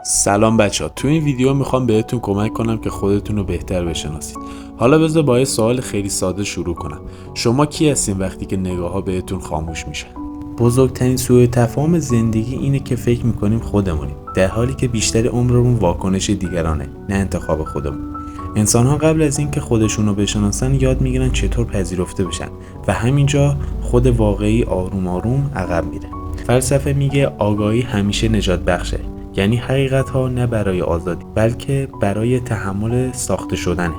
سلام بچه‌ها، تو این ویدیو میخوام بهتون کمک کنم که خودتون رو بهتر بشناسید. حالا بذار با یه سوال خیلی ساده شروع کنم. شما کی هستین وقتی که نگاه‌ها بهتون خاموش میشه؟ بزرگترین سوء تفاهم زندگی اینه که فکر میکنیم خودمونیم، در حالی که بیشتر عمرمون واکنش دیگرانه، نه انتخاب خودمون. انسان‌ها قبل از اینکه خودشون رو بشناسن یاد میگیرن چطور پذیرفته بشن و همینجا خود واقعی آروم آروم عقب میره. فلسفه میگه آگاهی همیشه نجات بخشه. یعنی حقیقت ها نه برای آزادی بلکه برای تحمل ساخته شدنه.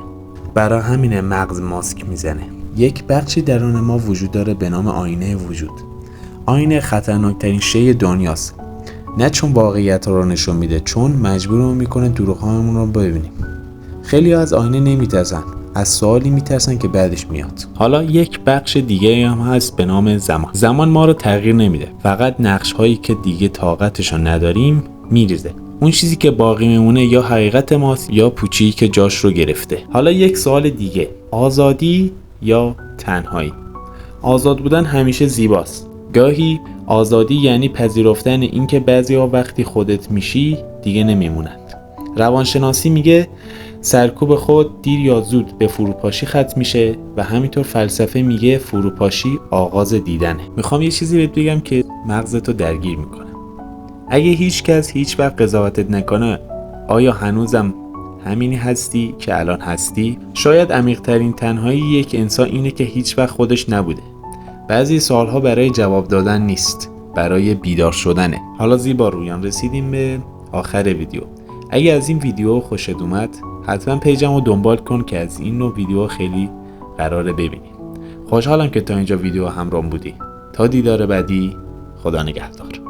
برای همینه مغز ماسک میزنه. یک بخشی درون ما وجود داره به نام آینه وجود. آینه خطرناکترین شی دنیاست. نه چون واقعیت رو نشون میده، چون مجبورمون میکنه دروغ‌هامون رو ببینیم. خیلی از آینه نمیترسن، از سوالی میترسن که بعدش میاد. حالا یک بخش دیگه هم هست به نام زمان. زمان ما رو تغییر نمیده، فقط نقش هایی که دیگه طاقتشو نداریم میریزه. اون چیزی که باقی میمونه یا حقیقت ماست یا پوچی که جاش رو گرفته. حالا یک سوال دیگه، آزادی یا تنهایی؟ آزاد بودن همیشه زیباست. گاهی آزادی یعنی پذیرفتن اینکه بعضیا وقتی خودت میشی دیگه نمیمونند. روانشناسی میگه سرکوب خود دیر یا زود به فروپاشی ختم میشه و همینطور فلسفه میگه فروپاشی آغاز دیدنه. میخوام یه چیزی بهت بگم که مغزتو درگیر میکنه. اگه هیچ کس هیچ وقت قضاوتت نکنه، آیا هنوزم همینی هستی که الان هستی؟ شاید عمیق‌ترین تنهایی یک انسان اینه که هیچ وقت خودش نبوده. بعضی سوالها برای جواب دادن نیست، برای بیدار شدنه. حالا زیبا رویان، رسیدیم به آخر ویدیو. اگه از این ویدیو خوشت اومد، حتما پیجمو دنبال کن که از این نوع ویدیو خیلی قراره ببینی. خوشحالم که تا اینجا ویدیو همراهم بودی. تا دیدار بعدی، خدا نگهدار.